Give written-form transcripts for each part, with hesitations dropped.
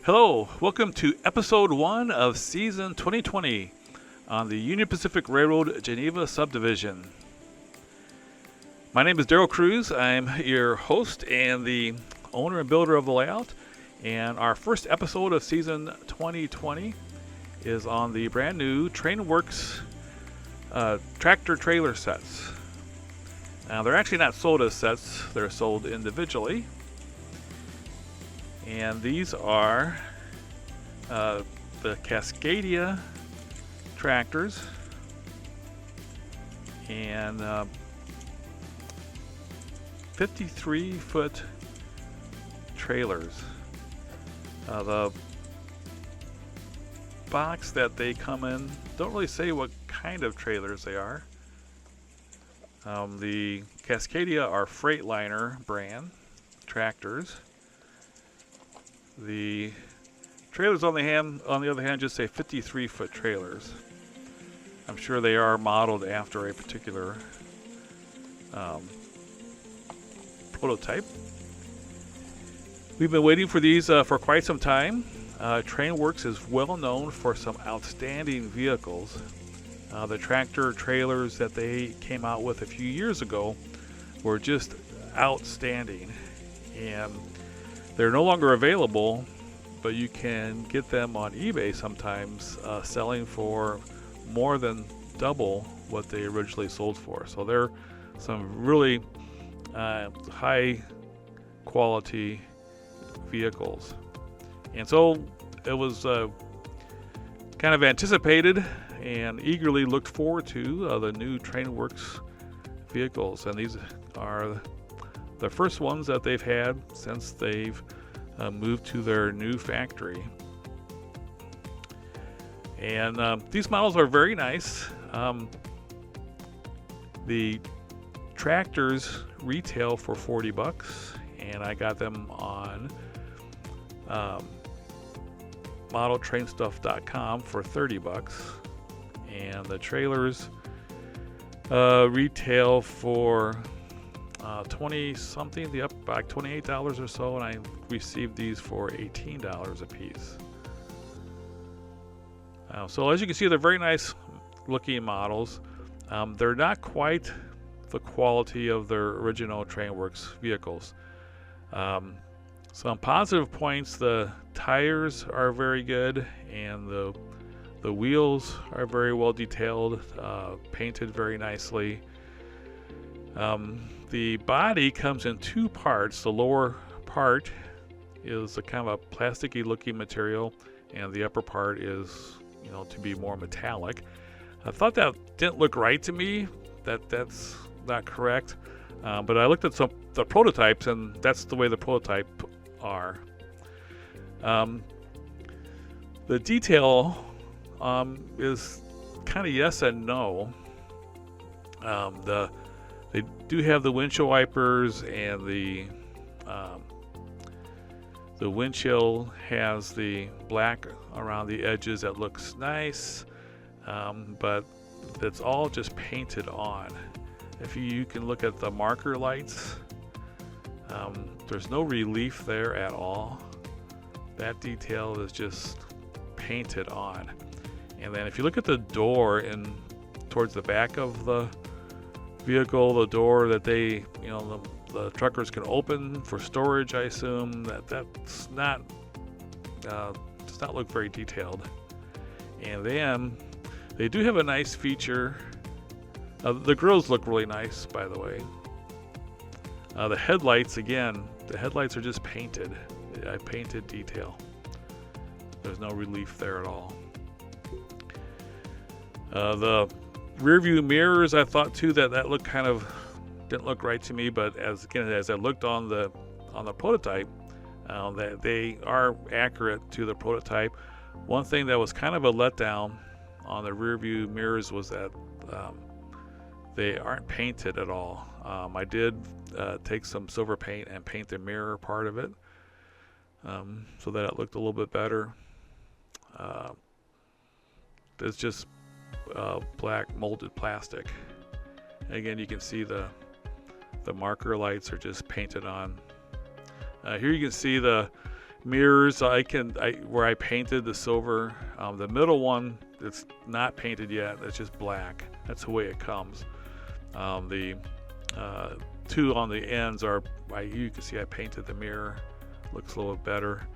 Hello, welcome to episode 1 of season 2020 on the Union Pacific Railroad Geneva Subdivision. My name is Daryl Cruz. I'm your host and the owner and builder of the layout. And our first episode of season 2020 is on the brand new Trainworx tractor trailer sets. Now, they're actually not sold as sets, they're sold individually. And these are the Cascadia tractors and 53-foot trailers. The box that they come in don't really say what kind of trailers they are. The Cascadia are Freightliner brand tractors. The trailers on the other hand, just say 53-foot trailers. I'm sure they are modeled after a particular prototype. We've been waiting for these for quite some time. Trainworx is well known for some outstanding vehicles. The tractor trailers that they came out with a few years ago were just outstanding, and they're no longer available, but you can get them on eBay sometimes, selling for more than double what they originally sold for. So they're some really high quality vehicles. And so it was kind of anticipated and eagerly looked forward to the new Trainworx vehicles. And these are the first ones that they've had since they've moved to their new factory. And these models are very nice. The tractors retail for $40, and I got them on modeltrainstuff.com for $30. And the trailers retail for 20 something, like $28 or so, and I received these for $18 a piece. So as you can see, they're very nice looking models. They're not quite the quality of their original Trainworx vehicles. Some positive points: the tires are very good, and the wheels are very well detailed, painted very nicely. The body comes in two parts. The lower part is a kind of a plasticky looking material, and the upper part is, to be more metallic. I thought that didn't look right to me. That's not correct. But I looked at the prototypes, and that's the way the prototype are. The detail is kind of yes and no. They do have the windshield wipers, and the windshield has the black around the edges that looks nice, but it's all just painted on. If you can look at the marker lights, there's no relief there at all. That detail is just painted on. And then if you look at the door towards the back of the vehicle, the door that the truckers can open for storage, I assume, that's not does not look very detailed. And then they do have a nice feature. The grills look really nice, by the way. The headlights, again, the headlights are just painted. A painted detail. There's no relief there at all. The Rearview Mirrors, I thought too that looked kind of didn't look right to me, but as I looked on the prototype, that they are accurate to the prototype. One thing that was kind of a letdown on the Rearview Mirrors was that they aren't painted at all. I did take some silver paint and paint the mirror part of it, so that it looked a little bit better. It's just black molded plastic. Again, you can see the marker lights are just painted on. Here you can see the Mirrors, where I painted the silver. The middle one, it's not painted yet. It's just black. That's the way it comes. The two on the ends are, you can see I painted the mirror. Looks a little bit better.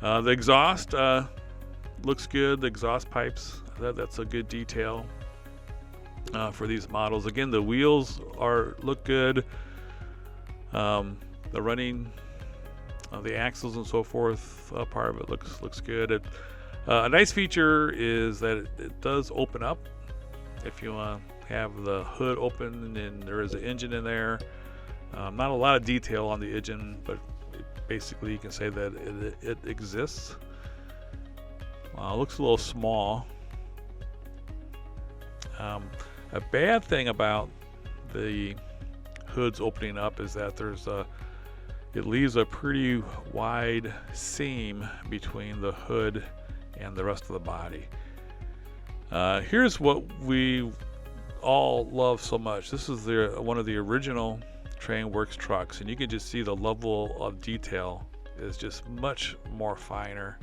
The exhaust looks good. The exhaust pipes, that's a good detail for these models. Again, the wheels look good. The running, the axles and so forth, part of it looks good. A nice feature is that it does open up if you want to have the hood open, and there is an engine in there. Not a lot of detail on the engine, but basically you can say that it exists. Looks a little small. A bad thing about the hoods opening up is that it leaves a pretty wide seam between the hood and the rest of the body. Here's what we all love so much. This is one of the original Trainworx trucks, and you can just see the level of detail is just much more finer,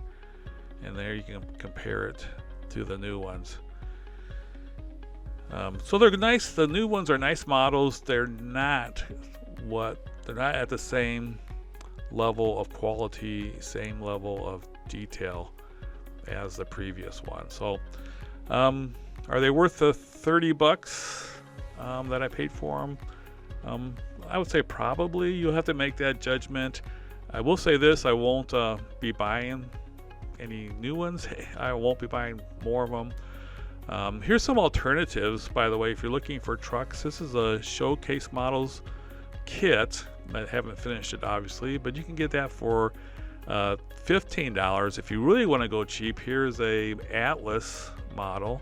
and there you can compare it to the new ones. So they're nice. The new ones are nice models. They're not at the same level of quality, same level of detail as the previous one. So are they worth the $30 that I paid for them? I would say probably. You'll have to make that judgment. I will say this, I won't be buying any new ones. I won't be buying more of them. Here's some alternatives, by the way, if you're looking for trucks. This is a showcase models kit. I haven't finished it, obviously, but you can get that for $15. If you really want to go cheap, here's a Atlas model.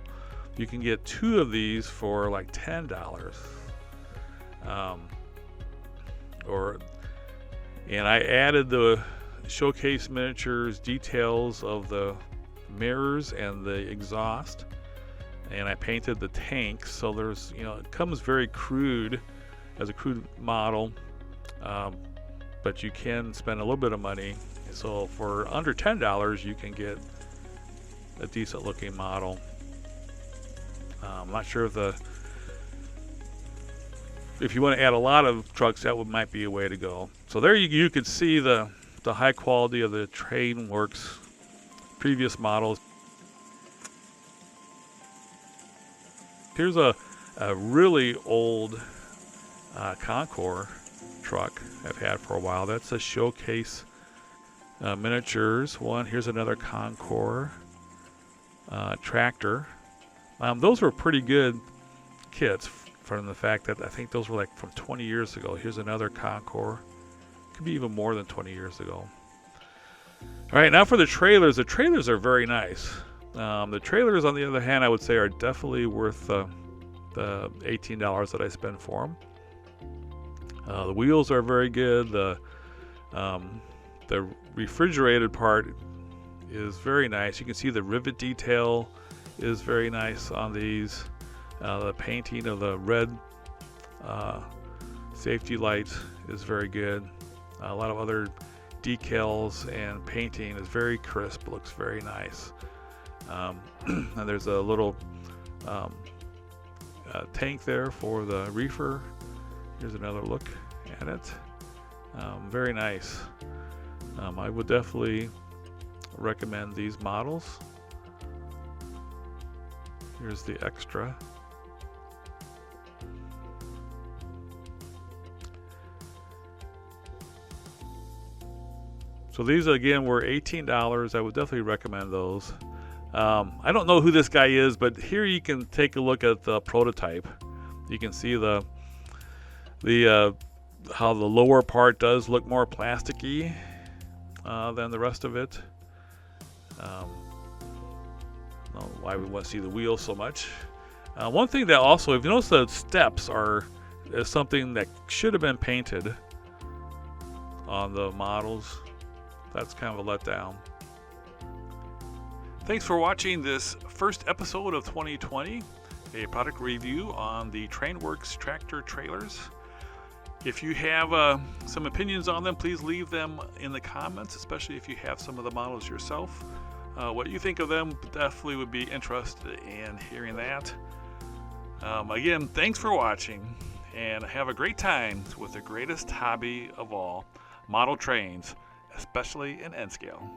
You can get 2 of these for like $10. And I added the showcase miniatures details of the mirrors and the exhaust, and I painted the tanks. So there's, it comes very crude as a crude model, but you can spend a little bit of money. So for under $10 you can get a decent looking model. I'm not sure if you want to add a lot of trucks, that might be a way to go. So there you could see the high quality of the Trainworx previous models. Here's a really old Concours truck I've had for a while. That's a showcase miniatures one. Here's another Concours tractor. Those were pretty good kits from the fact that I think those were like from 20 years ago. Here's another Concours. Could be even more than 20 years ago. All right, now for the trailers. The trailers are very nice. The trailers, on the other hand, I would say are definitely worth the $18 that I spent for them. The wheels are very good. The refrigerated part is very nice. You can see the rivet detail is very nice on these. The painting of the red safety lights is very good. A lot of other decals and painting is very crisp. Looks very nice. And there's a little tank there for the reefer. Here's another look at it. Very nice. I would definitely recommend these models. Here's the extra. So these again were $18. I would definitely recommend those. I don't know who this guy is, but here you can take a look at the prototype. You can see the how the lower part does look more plasticky than the rest of it. I don't know why we want to see the wheels so much. One thing that also, if you notice, the steps is something that should have been painted on the models. That's kind of a letdown. Thanks for watching this first episode of 2020, a product review on the Trainworx tractor trailers. If you have some opinions on them, please leave them in the comments, especially if you have some of the models yourself. What you think of them, definitely would be interested in hearing that. Again, thanks for watching, and have a great time with the greatest hobby of all, model trains, especially in N scale.